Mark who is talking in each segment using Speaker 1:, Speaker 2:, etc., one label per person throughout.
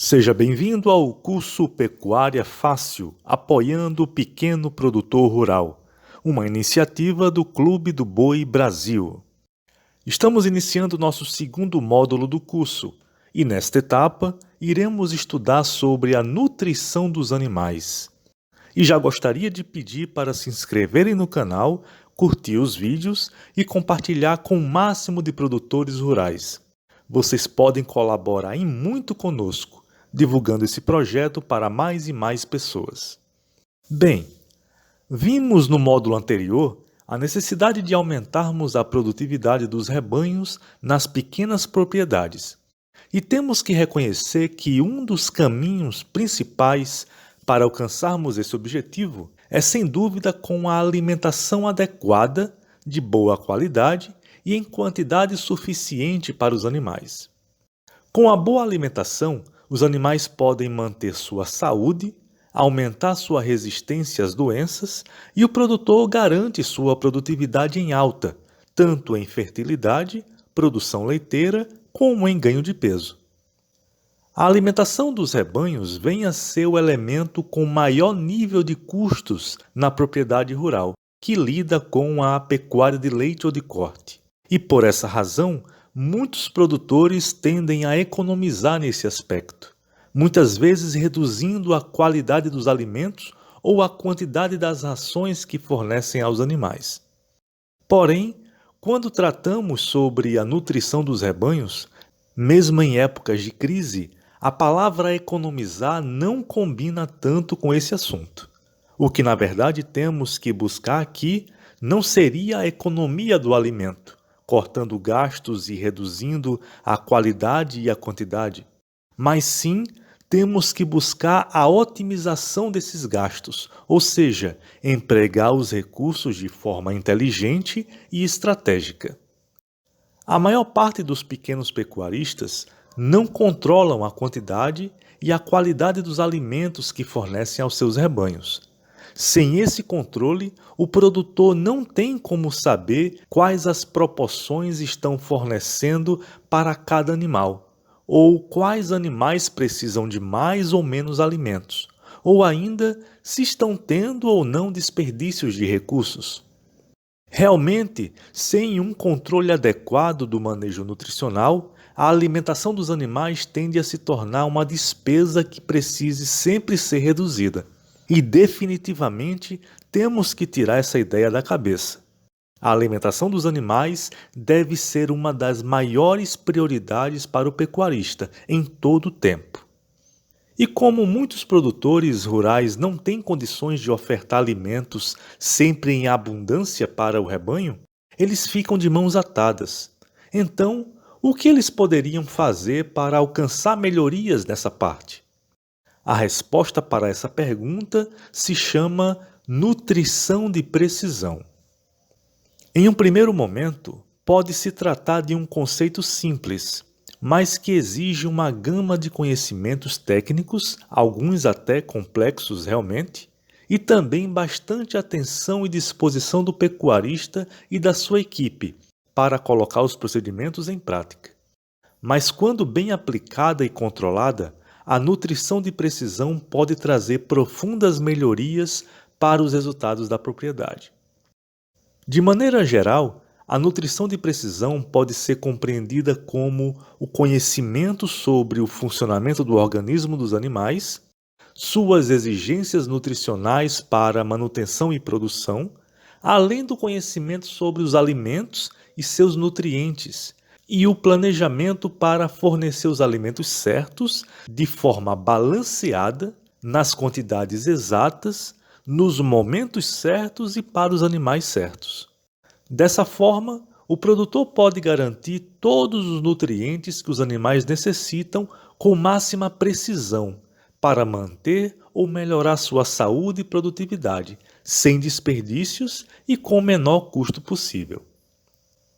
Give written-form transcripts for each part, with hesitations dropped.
Speaker 1: Seja bem-vindo ao curso Pecuária Fácil, apoiando o pequeno produtor rural, uma iniciativa do Clube do Boi Brasil. Estamos iniciando nosso segundo módulo do curso e, nesta etapa, iremos estudar sobre a nutrição dos animais. E já gostaria de pedir para se inscreverem no canal, curtir os vídeos e compartilhar com o máximo de produtores rurais. Vocês podem colaborar em muito conosco, divulgando esse projeto para mais e mais pessoas. Bem, vimos no módulo anterior a necessidade de aumentarmos a produtividade dos rebanhos nas pequenas propriedades. E temos que reconhecer que um dos caminhos principais para alcançarmos esse objetivo é, sem dúvida, com a alimentação adequada, de boa qualidade e em quantidade suficiente para os animais. Com a boa alimentação, os animais podem manter sua saúde, aumentar sua resistência às doenças e o produtor garante sua produtividade em alta, tanto em fertilidade, produção leiteira, como em ganho de peso. A alimentação dos rebanhos vem a ser o elemento com maior nível de custos na propriedade rural, que lida com a pecuária de leite ou de corte. E por essa razão, muitos produtores tendem a economizar nesse aspecto, muitas vezes reduzindo a qualidade dos alimentos ou a quantidade das rações que fornecem aos animais. Porém, quando tratamos sobre a nutrição dos rebanhos, mesmo em épocas de crise, a palavra economizar não combina tanto com esse assunto. O que na verdade temos que buscar aqui não seria a economia do alimento, cortando gastos e reduzindo a qualidade e a quantidade, mas sim temos que buscar a otimização desses gastos, ou seja, empregar os recursos de forma inteligente e estratégica. A maior parte dos pequenos pecuaristas não controlam a quantidade e a qualidade dos alimentos que fornecem aos seus rebanhos. Sem esse controle, o produtor não tem como saber quais as proporções estão fornecendo para cada animal, ou quais animais precisam de mais ou menos alimentos, ou ainda se estão tendo ou não desperdícios de recursos. Realmente, sem um controle adequado do manejo nutricional, a alimentação dos animais tende a se tornar uma despesa que precise sempre ser reduzida. E definitivamente temos que tirar essa ideia da cabeça. A alimentação dos animais deve ser uma das maiores prioridades para o pecuarista em todo o tempo. E como muitos produtores rurais não têm condições de ofertar alimentos sempre em abundância para o rebanho, eles ficam de mãos atadas. Então, o que eles poderiam fazer para alcançar melhorias nessa parte? A resposta para essa pergunta se chama nutrição de precisão. Em um primeiro momento, pode-se tratar de um conceito simples, mas que exige uma gama de conhecimentos técnicos, alguns até complexos realmente, e também bastante atenção e disposição do pecuarista e da sua equipe para colocar os procedimentos em prática. Mas quando bem aplicada e controlada, a nutrição de precisão pode trazer profundas melhorias para os resultados da propriedade. De maneira geral, a nutrição de precisão pode ser compreendida como o conhecimento sobre o funcionamento do organismo dos animais, suas exigências nutricionais para manutenção e produção, além do conhecimento sobre os alimentos e seus nutrientes, e o planejamento para fornecer os alimentos certos, de forma balanceada, nas quantidades exatas, nos momentos certos e para os animais certos. Dessa forma, o produtor pode garantir todos os nutrientes que os animais necessitam com máxima precisão para manter ou melhorar sua saúde e produtividade, sem desperdícios e com o menor custo possível.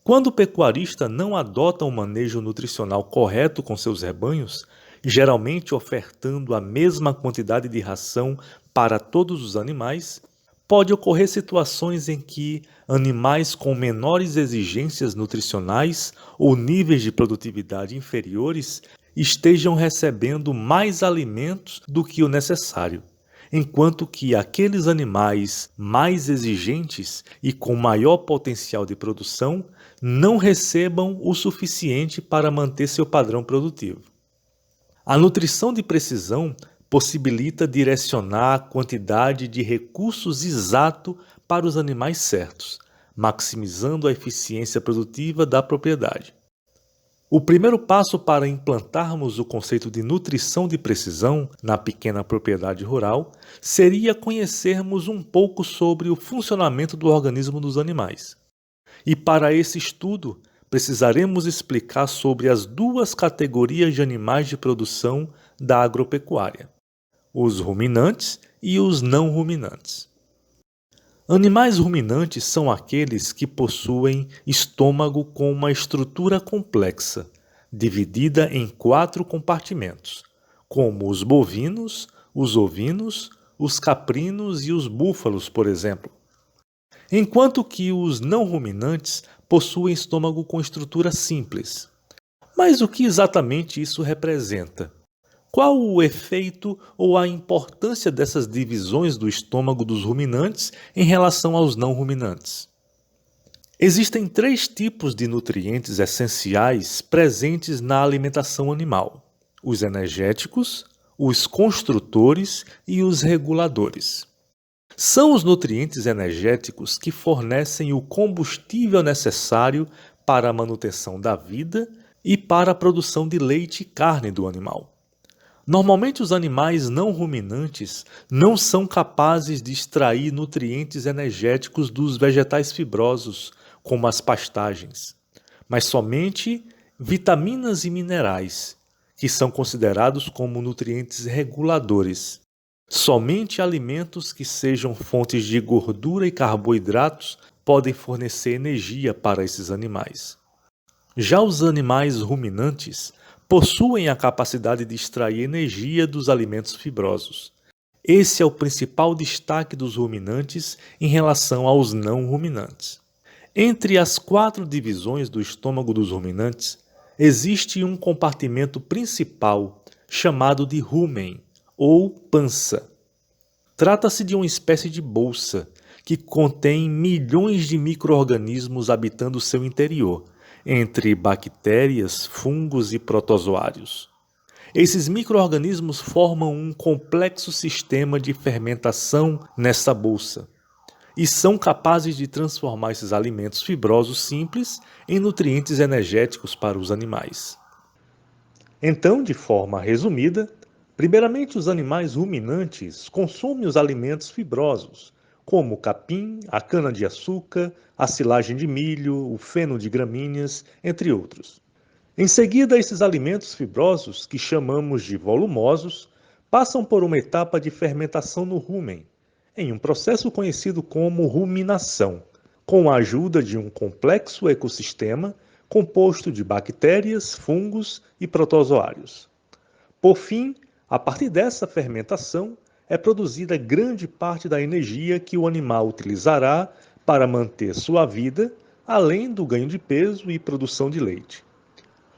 Speaker 1: Quando o pecuarista não adota um manejo nutricional correto com seus rebanhos, geralmente ofertando a mesma quantidade de ração para todos os animais, pode ocorrer situações em que animais com menores exigências nutricionais ou níveis de produtividade inferiores estejam recebendo mais alimentos do que o necessário, enquanto que aqueles animais mais exigentes e com maior potencial de produção não recebam o suficiente para manter seu padrão produtivo. A nutrição de precisão possibilita direcionar a quantidade de recursos exato para os animais certos, maximizando a eficiência produtiva da propriedade. O primeiro passo para implantarmos o conceito de nutrição de precisão na pequena propriedade rural seria conhecermos um pouco sobre o funcionamento do organismo dos animais. E para esse estudo, precisaremos explicar sobre as duas categorias de animais de produção da agropecuária: os ruminantes e os não ruminantes. Animais ruminantes são aqueles que possuem estômago com uma estrutura complexa, dividida em 4 compartimentos, como os bovinos, os ovinos, os caprinos e os búfalos, por exemplo. Enquanto que os não ruminantes possuem estômago com estrutura simples. Mas o que exatamente isso representa? Qual o efeito ou a importância dessas divisões do estômago dos ruminantes em relação aos não ruminantes? Existem 3 tipos de nutrientes essenciais presentes na alimentação animal: os energéticos, os construtores e os reguladores. São os nutrientes energéticos que fornecem o combustível necessário para a manutenção da vida e para a produção de leite e carne do animal. Normalmente, os animais não ruminantes não são capazes de extrair nutrientes energéticos dos vegetais fibrosos, como as pastagens, mas somente vitaminas e minerais, que são considerados como nutrientes reguladores. Somente alimentos que sejam fontes de gordura e carboidratos podem fornecer energia para esses animais. Já os animais ruminantes possuem a capacidade de extrair energia dos alimentos fibrosos. Esse é o principal destaque dos ruminantes em relação aos não ruminantes. Entre as 4 divisões do estômago dos ruminantes, existe um compartimento principal chamado de rumen, ou pança. Trata-se de uma espécie de bolsa que contém milhões de micro-organismos habitando seu interior, entre bactérias, fungos e protozoários. Esses micro-organismos formam um complexo sistema de fermentação nessa bolsa e são capazes de transformar esses alimentos fibrosos simples em nutrientes energéticos para os animais. Então, de forma resumida, primeiramente os animais ruminantes consomem os alimentos fibrosos, como o capim, a cana-de-açúcar, a silagem de milho, o feno de gramíneas, entre outros. Em seguida, esses alimentos fibrosos, que chamamos de volumosos, passam por uma etapa de fermentação no rumen, em um processo conhecido como ruminação, com a ajuda de um complexo ecossistema composto de bactérias, fungos e protozoários. Por fim, a partir dessa fermentação, é produzida grande parte da energia que o animal utilizará para manter sua vida, além do ganho de peso e produção de leite.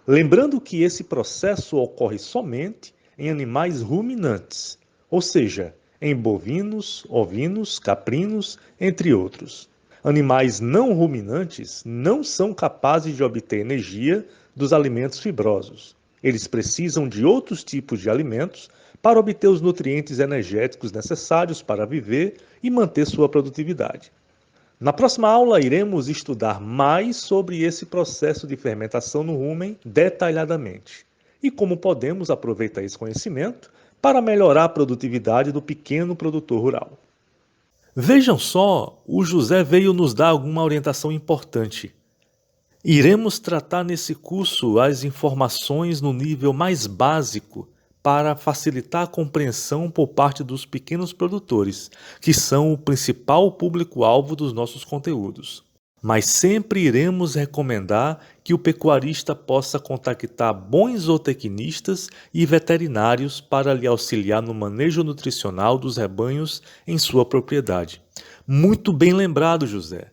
Speaker 1: Lembrando que esse processo ocorre somente em animais ruminantes, ou seja, em bovinos, ovinos, caprinos, entre outros. Animais não ruminantes não são capazes de obter energia dos alimentos fibrosos. Eles precisam de outros tipos de alimentos para obter os nutrientes energéticos necessários para viver e manter sua produtividade. Na próxima aula, iremos estudar mais sobre esse processo de fermentação no rumen detalhadamente e como podemos aproveitar esse conhecimento para melhorar a produtividade do pequeno produtor rural. Vejam só, o José veio nos dar alguma orientação importante. Iremos tratar nesse curso as informações no nível mais básico para facilitar a compreensão por parte dos pequenos produtores, que são o principal público-alvo dos nossos conteúdos. Mas sempre iremos recomendar que o pecuarista possa contactar bons zootecnistas e veterinários para lhe auxiliar no manejo nutricional dos rebanhos em sua propriedade. Muito bem lembrado, José.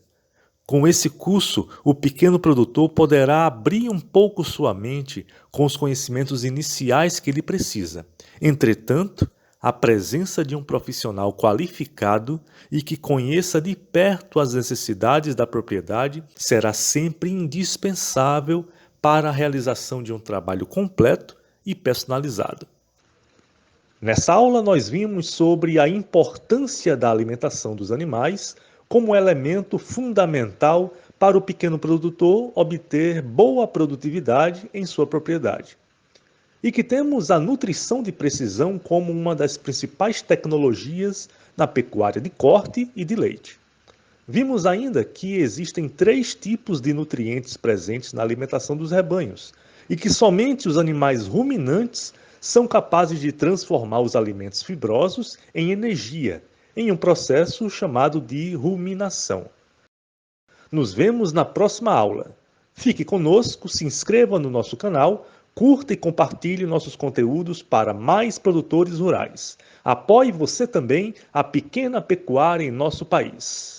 Speaker 1: Com esse curso, o pequeno produtor poderá abrir um pouco sua mente com os conhecimentos iniciais que ele precisa. Entretanto, a presença de um profissional qualificado e que conheça de perto as necessidades da propriedade será sempre indispensável para a realização de um trabalho completo e personalizado. Nessa aula, nós vimos sobre a importância da alimentação dos animais como elemento fundamental para o pequeno produtor obter boa produtividade em sua propriedade. E que temos a nutrição de precisão como uma das principais tecnologias na pecuária de corte e de leite. Vimos ainda que existem 3 tipos de nutrientes presentes na alimentação dos rebanhos e que somente os animais ruminantes são capazes de transformar os alimentos fibrosos em energia, em um processo chamado de ruminação. Nos vemos na próxima aula. Fique conosco, se inscreva no nosso canal, curta e compartilhe nossos conteúdos para mais produtores rurais. Apoie você também a pequena pecuária em nosso país.